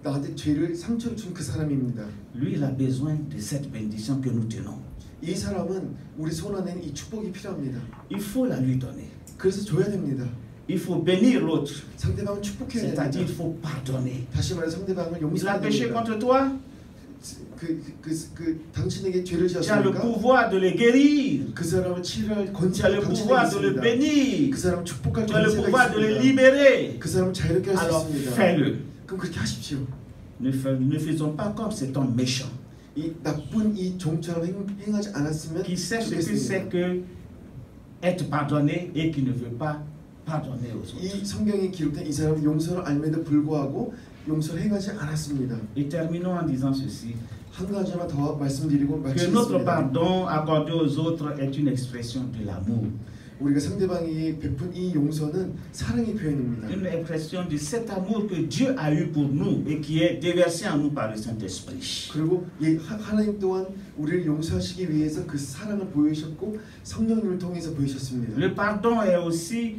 나한테 죄를 상처를 준 그 사람입니다. Lui, il a besoin de cette bénédiction que nous tenons. 이 사람은 우리 손 안에는 이 축복이 필요합니다. Il faut la lui donner. 그래서 줘야 됩니다. Il faut bénir l'autre. 상대방을 축복해야 C'est-à-dire, il 됩니다. faut pardonner. 다시 말해 상대방을 Il a 용서해야 péché 됩니다. contre toi, 당신에게 죄를 tu as le 지었으니까 pouvoir de le guérir. 그 사람을 치료할 Tu as 권세가 le 당신에게 pouvoir de le 있습니다. bénir. 그 사람을 축복할 Tu as le 권세가 pouvoir de le 있습니다. libérer. 그 사람을 자유롭게 할 수 Alors 있습니다. fais-le. 그럼 그렇게 하십시오. Ne faisons pas comme cet homme méchant 이 나쁜 이 종처럼 행하지 않았으면 qui sait ce que c'est 좋겠습니다. que être pardonné et qui ne veut pas pardonner aux autres. 이 성경에 기록된 이 사람은 용서를 알면도 불구하고 용서를 행하지 않았습니다. Et terminons en disant ceci, 한 가지만 더 말씀드리고 que notre 마치겠습니다. pardon accordé aux autres est une expression de l'amour, 우리가 상대방이 베푼 이 용서는 사랑의 표현입니다. une expression de cet amour que Dieu a eu pour nous et qui est déversé en nous par le Saint-Esprit. 그리고 하나님 또한 우리를 용서하시기 위해서 그 사랑을 보이셨고 성령님을 통해서 보이셨습니다. Le pardon est aussi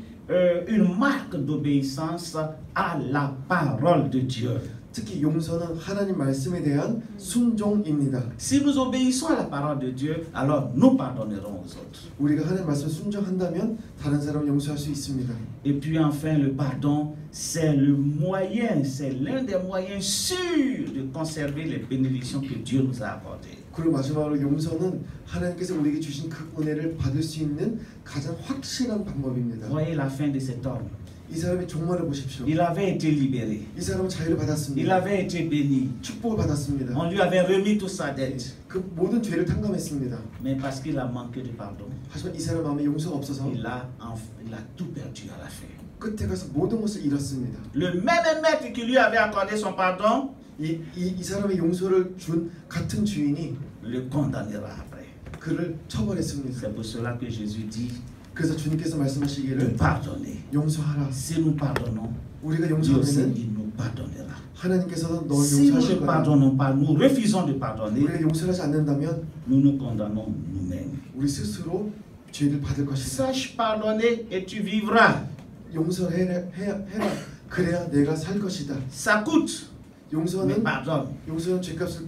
une marque d'obéissance à la parole de Dieu. 특히 용서는 하나님 말씀에 대한 순종입니다. Si nous obéissons à la parole de Dieu, alors nous pardonnerons aux autres. 우리가 하나님 말씀을 순종한다면 다른 사람을 용서할 수 있습니다. Et puis enfin, le pardon, c'est le moyen, c'est l'un des moyens sûrs de conserver les bénédictions que Dieu nous a accordées. 그리고 마지막으로 용서는 하나님께서 우리에게 주신 그 은혜를 받을 수 있는 가장 확실한 방법입니다. Voyez la fin de cet homme. 이 사람의 종말을 보십시오. Il avait été libéré. 이 사람은 자유를 Il 받았습니다. avait été béni. 축복을 받았습니다. On lui avait remis toute sa dette. 그 모든 죄를 탕감했습니다. Mais parce qu'il a manqué de pardon, 하지만 이 사람 마음에 용서가 없어서 il a tout perdu à la fin. 끝에 가서 모든 것을 잃었습니다. Le même maître qui lui avait accordé son pardon 이 사람의 용서를 준 같은 주인이 le condamnera après. 그를 처벌했습니다. C'est pour cela que Jésus dit 그래서 주님께서 de 말씀하시기를 pardonner. 용서하라. Si nous pardonnons, 우리가 Dieu aussi 용서하면 il nous pardonnera. 하나님께서는 너 Si nous 용서하실 ne 거야. pardonnons pas, nous refusons de pardonner, 우리가 용서하지 않는다면 nous nous condamnons nous-mêmes. 우리 스스로 죄를 받을 것이다. Sache pardonner et tu vivras. 용서해라. 그래야 내가 살 것이다. Ça coûte, mais 용서는 pardonne. 죄값을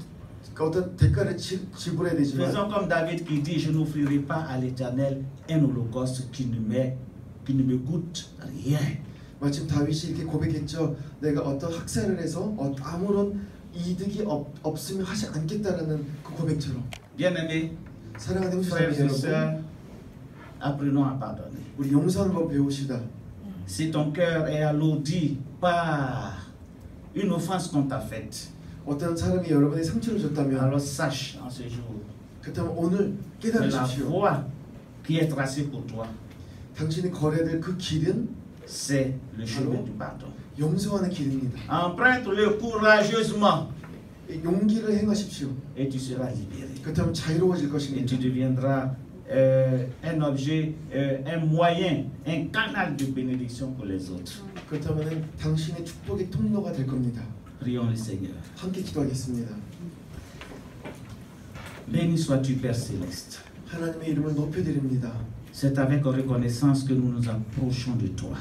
어떤 대가를 지불해야 되지만 Faisons comme David qui dit, je n'offrirai pas à l'Éternel un holocauste qui ne me coûte rien. 마침 다윗이 이렇게 고백했죠. 내가 어떤 학살을 해서 아무런 이득이 없으면 하지 않겠다라는 그 고백처럼. Bien-aimés, 사랑하는 형제자매 frères et 여러분, sœurs, Apprenons à pardonner. 우리 용서하는 법 배웁시다. Si ton cœur est alourdi par une offense qu'on t'a faite, 어떤 사람이 여러분의 상처를 줬다면 alors sache en ce jour 그렇다면 오늘 que la 깨달으십시오. voie qui est tracée pour toi, 당신이 걸어야 될 그 길은 c'est le chemin du pardon. 용서하는 길입니다. Emprunte-le courageusement 용기를 행하십시오. et tu seras libéré. 그렇다면 자유로워질 Et 것입니다. tu deviendras un objet, un moyen, un canal de bénédiction pour les autres. 그렇다면 당신의 축복의 통로가 될 겁니다. Prions le Seigneur. 함께 기도하겠습니다. Béni sois-tu, Père Céleste. 하나님의 이름을 높여드립니다. C'est avec reconnaissance que nous nous approchons de toi.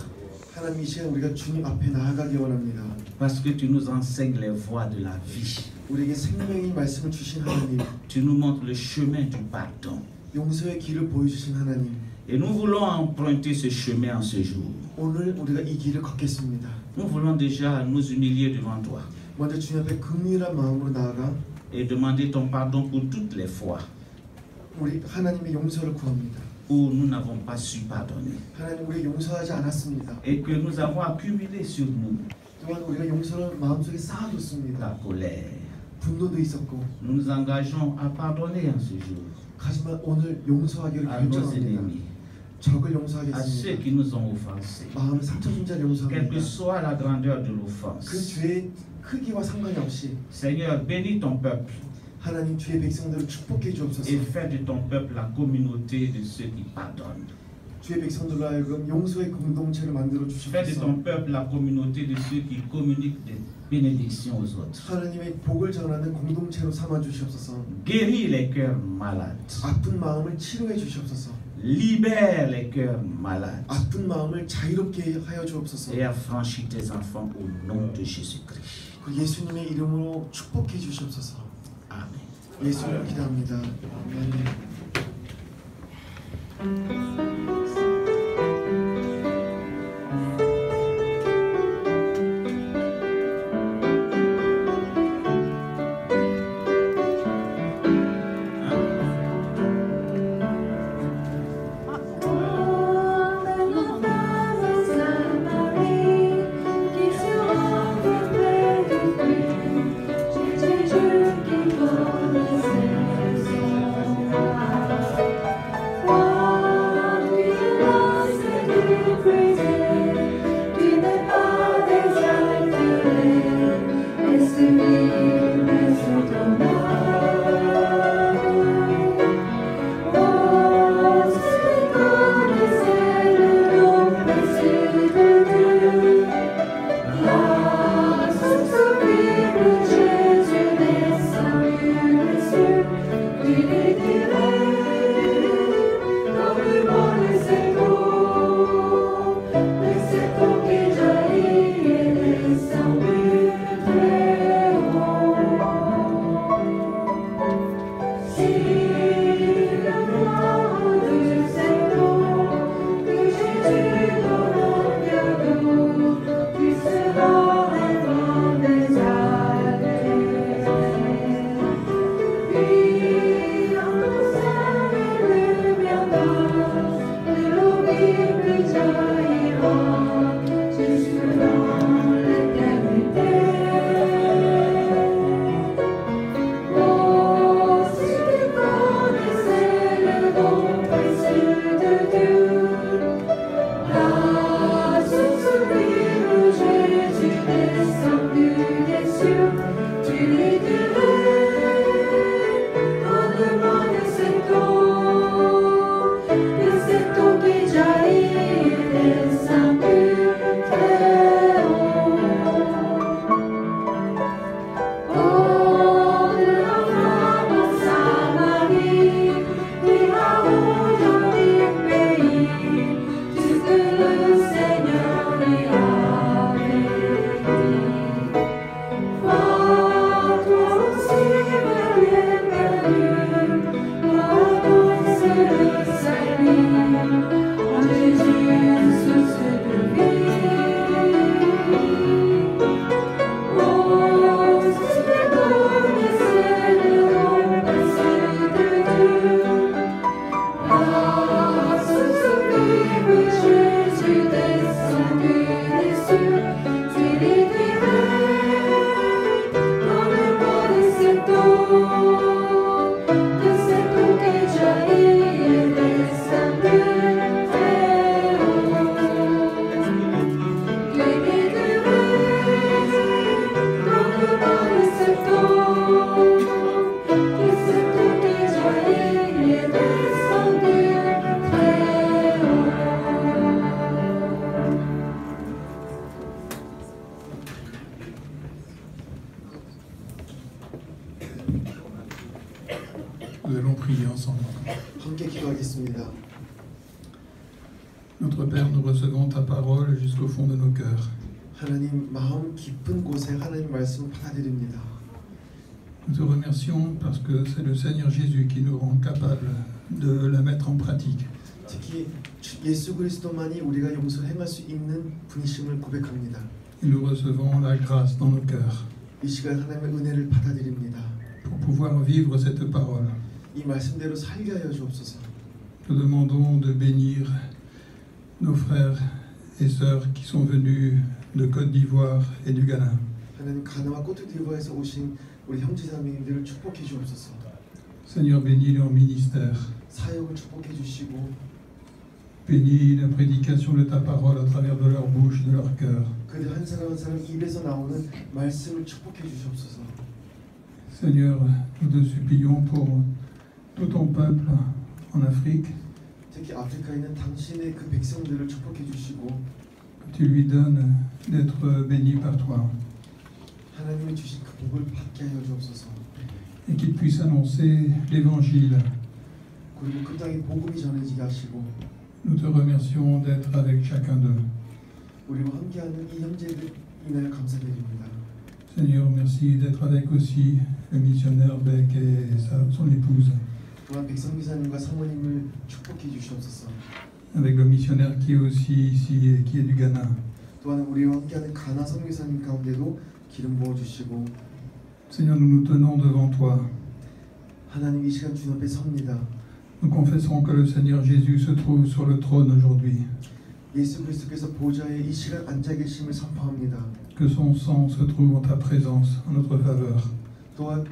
하나님 이 시간 우리가 주님 앞에 나아가기 원합니다. Parce que tu nous enseignes les voies de la vie. 우리에게 생명의 말씀을 주신 하나님, Tu nous montres le chemin du pardon. 용서의 길을 보여주신 하나님, Et nous voulons emprunter ce chemin en ce jour. 오늘 우리가 이 길을 걷겠습니다. Nous voulons déjà nous humilier devant toi 먼저 주님 앞에 긍휼한 마음으로 나아가 et demander ton pardon pour toutes les fois 우리 하나님의 용서를 구합니다. où nous n'avons pas su pardonner 하나님 우리 용서하지 않았습니다. et que nous avons accumulé sur nous 또한 우리가 용서를 마음속에 쌓아뒀습니다. la colère. 분노도 있었고 Nous nous engageons à pardonner en ce jour 하지만 오늘 용서하기를 à nos 결정합니다. ennemis, 적을 à ceux 용서하겠습니다. qui nous ont offensés, 마음을 상처 준 자를 quelle que 용서합니다. soit la grandeur de 그 l'offense. 죄의 크기와 상관이 없이 Seigneur, bénis ton peuple 하나님 주의 백성들을 축복해 주옵소서. et fais de ton peuple la communauté de ceux qui pardonnent. 주의 백성들로 하여금 용서의 공동체를 만들어 Fais de 주시옵소서. ton peuple la communauté de ceux qui communiquent des bénédictions aux autres. 하나님의 복을 전하는 공동체로 삼아 주시옵소서. Guéris les cœurs malades. 아픈 마음을 치료해 주시옵소서. Libère les cœurs malades. 아픈 마음을 자유롭게 하여 주옵소서. Et affranchis tes enfants au nom de Jésus-Christ. 그 예수님의 이름으로 축복해 주시옵소서. Amen. 예수님 기도합니다. 아멘. Jésus qui connaissait son roi. Nous allons prier ensemble. 함께 기도하겠습니다. Notre Père, nous recevons ta parole jusqu'au fond de nos cœurs. 하나님 마음 깊은 곳에 하나님 말씀을 받아들입니다. Nous te remercions parce que c'est le Seigneur Jésus qui nous rend capables de la mettre en pratique. 특히 예수 그리스도만이 우리가 용서를 행할 수 있는 분이심을 고백합니다. Et nous recevons la grâce dans nos cœurs 이 시간 하나님의 은혜를 받아들입니다. pour pouvoir vivre cette parole. 이 말씀대로 살게 하여 주옵소서. Nous demandons de bénir nos frères et sœurs qui sont venus de Côte d'Ivoire et du Ghana. 하나님 가나와 코트디부아에서 오신 우리 형제자매님들을 축복해 주옵소서. Seigneur, bénis leur ministère. 사역을 축복해 주시고 Bénis la prédication de ta parole à travers de leur bouche, de leur cœur. 그들 한 사람 한 사람 입에서 나오는 말씀을 축복해 주시옵소서. Seigneur, nous te supplions pour tout ton peuple en Afrique. 특히 아프리카에 있는 당신의 그 백성들을 축복해 주시고 Que tu lui donnes d'être béni par toi 하나님이 주신 그 복을 받게 하여 주옵소서. et qu'il puisse annoncer l'évangile. 그리고 그 땅에 복음이 전해지게 하시고 Nous te remercions d'être avec chacun d'eux. 우리와 함께하는 이 형제들 인하여 감사드립니다. Seigneur, merci d'être avec aussi le missionnaire Beck et son épouse, 또한 백성기사님과 사모님을 축복해 주시옵소서. avec le missionnaire qui est aussi ici et qui est du Ghana. 또한 우리와 함께하는 가나 선교사님 가운데도 기름 부어 주시고 Seigneur, nous nous tenons devant toi. 하나님 이 시간 주님 앞에 섭니다. Nous confessons que le Seigneur Jésus se trouve sur le trône aujourd'hui, 예수 그리스도께서 보좌에 이 시간 앉아 계심을 선포합니다. que son sang se trouve en ta présence, en notre faveur. 또한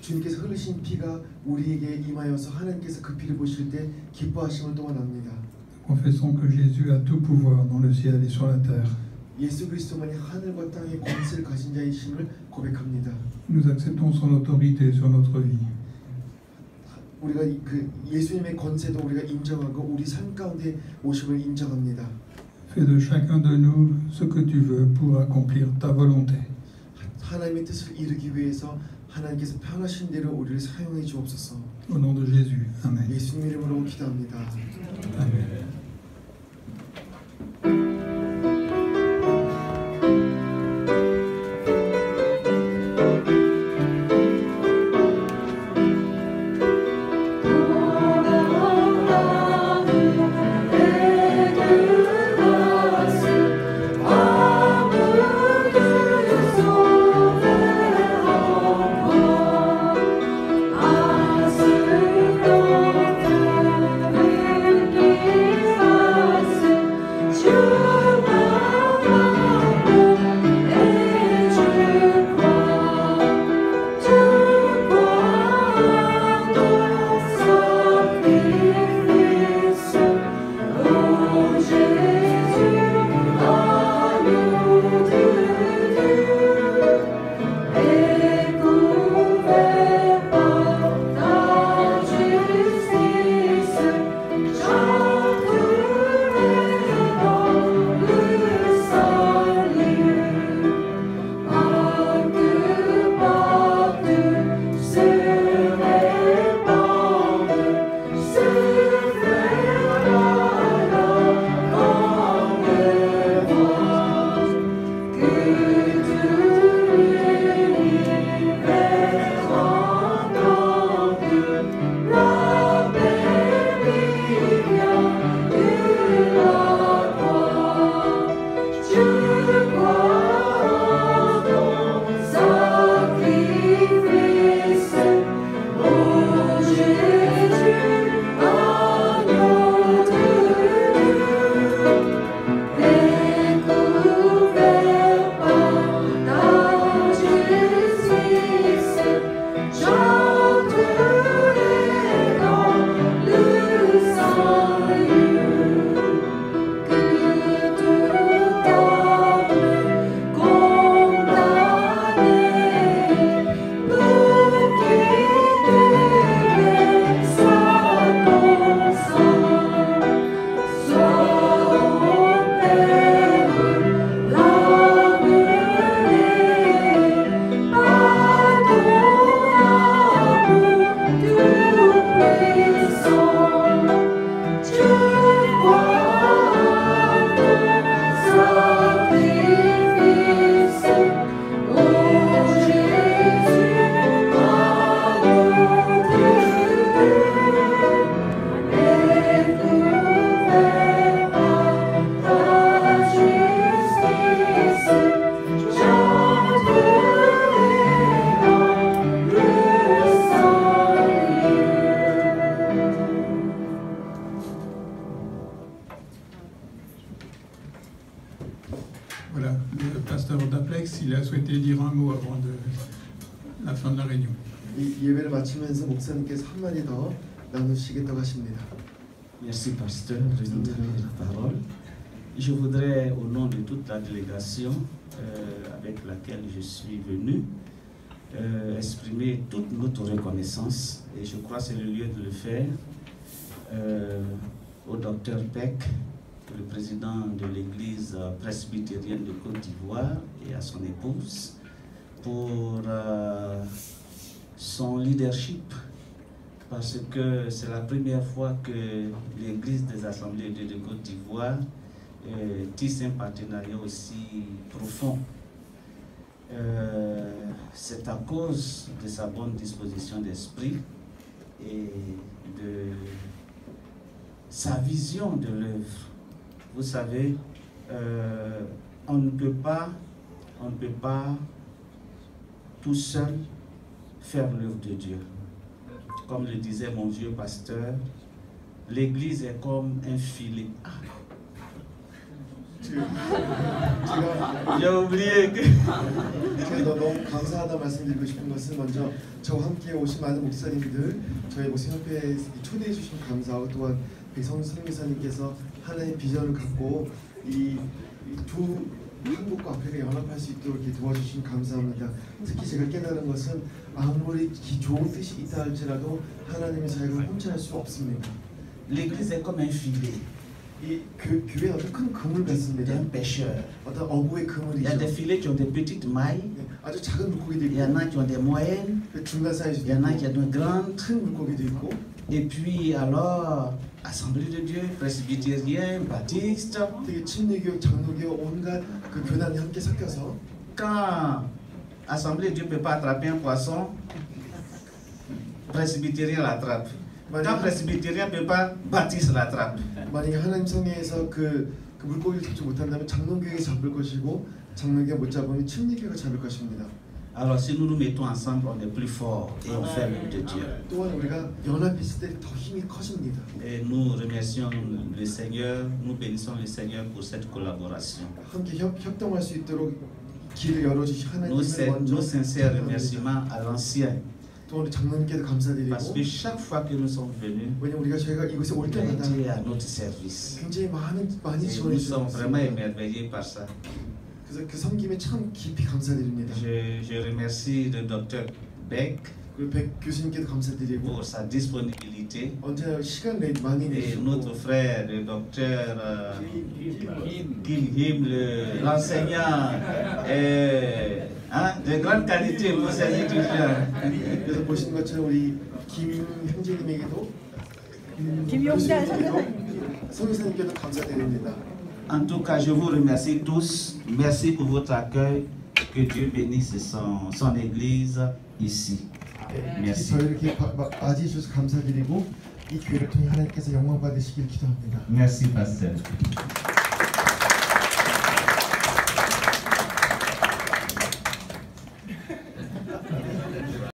주님께서 흘리신 피가 우리에게 임하여서 하나님께서 그 피를 보실 때 기뻐하심을 또한 합니다. Confessons que Jésus a tout pouvoir dans le ciel et sur la terre. 예수 그리스도만이 하늘과 땅의 권세를 가진 자이심을 고백합니다. Nous acceptons son autorité sur notre vie. 우리가 그 예수님의 권세도 우리가 인정하고 우리 삶 가운데 오심을 인정합니다. Fais de chacun de nous ce que tu veux pour accomplir ta volonté. 하나님의 뜻을 이루기 위해서 하나님께서 편하신 대로 우리를 사용해 주옵소서. Au nom de Jésus. Amen. 예수님 이름으로 기도합니다. Amen. As s'il a souhaité dire un mot avant la fin de la réunion. 이 예배를 마치면서 목사님께서 한마디 더 나누시겠다고 하십니다. Merci, pasteur, de nous donner la parole. Je voudrais, au nom de toute la délégation avec laquelle je suis venu, exprimer toute notre reconnaissance, et je crois que c'est le lieu de le faire, au docteur Beck, le président de l'église presbytérienne de Côte d'Ivoire, et à son épouse, pour son leadership, parce que c'est la première fois que l'église des Assemblées de Côte d'Ivoire tisse un partenariat aussi profond. C'est à cause de sa bonne disposition d'esprit et de sa vision de l'œuvre. Vous savez, on ne peut pas tout seul faire l'œuvre de Dieu. Comme le disait mon vieux pasteur, l'église est comme un filet. J'ai oublié que 제가 너무 감사하다 말씀드리고 싶은 것은 먼저 저와 함께 오신 많은 목사님들, 저희 목사협회에 초대해 주신 감사하고 또한 백성수 선교사님께서 하나의 비전을 갖고 이 두 한국과 아프리카 연합할 수 있도록 이렇게 도와주신 감사합니다. 특히 제가 깨달은 것은 아무리 좋은 뜻이 있다 할지라도 하나님의 사역을 혼자 할 수 없습니다. l'église est comme un filet 이 교회는 어떤 큰 그물 같습니다. d'un pêcheur. 어떤 어부의 Il y a 그물이죠. des filets qui ont des petites mailles, 아주 작은 물고기도 il y en 있고 a qui ont des moyennes, 그 중간 il 사이즈도 y en a qui 있고 ont des grandes. 큰 물고기도 있고 Et puis alors, Assemblée de Dieu, presbytérien, baptiste, 되게 친리교, 장로교 온갖 그 교단이 함께 섞여서 quand Assemblée de Dieu ne peut pas attraper un poisson, presbytérien l'attrape. Quand presbytérien ne peut pas, baptiste l'attrape. 만약에 하나님 성회에서 그 물고기를 잡지 못한다면 장로교가 잡을 것이고 장로교가 못 잡으면 친리교가 잡을 것입니다. Alors si nous nous mettons ensemble, on est plus fort et on fait l'œuvre de Dieu. 또한 우리가 연합했을 때 더 힘이 커집니다. Et nous remercions le Seigneur, nous bénissons le Seigneur pour cette collaboration. 함께 협동할 수 있도록 길을 열어주신 Nos 하나님을 먼저 sincères 감사합니다. remerciements à l'ancien. 또 우리 장로님께도 감사드리고 Parce que chaque fois que nous sommes venus, 왜냐면 우리가 저희가 이곳에 올 il a 때마다 été à notre service. 굉장히 많이 Et 지원해 nous sommes vraiment 주셨습니다. émerveillés par ça. 그래서 그 섬김에 참 깊이 감사드립니다. Je remercie le docteur Beck 그리고 백 교수님께도 감사드리고 pour sa disponibilité 언제나 시간 많이 et 내주고 notre frère, le docteur Gil Him, l'enseignant de grande qualité pour ces étudiants. 그래서 보시는 것처럼 우리 김 형제님에게도 김용자 교수님께도 성교사님께도 감사드립니다. En tout cas, je vous remercie tous. Merci pour votre accueil. Que Dieu bénisse son église ici. Merci. 저희 이렇게 맞이해 주셔서 감사드리고 이 교회를 통해 하나님께서 영광 받으시길 기도합니다. Merci, pasteur.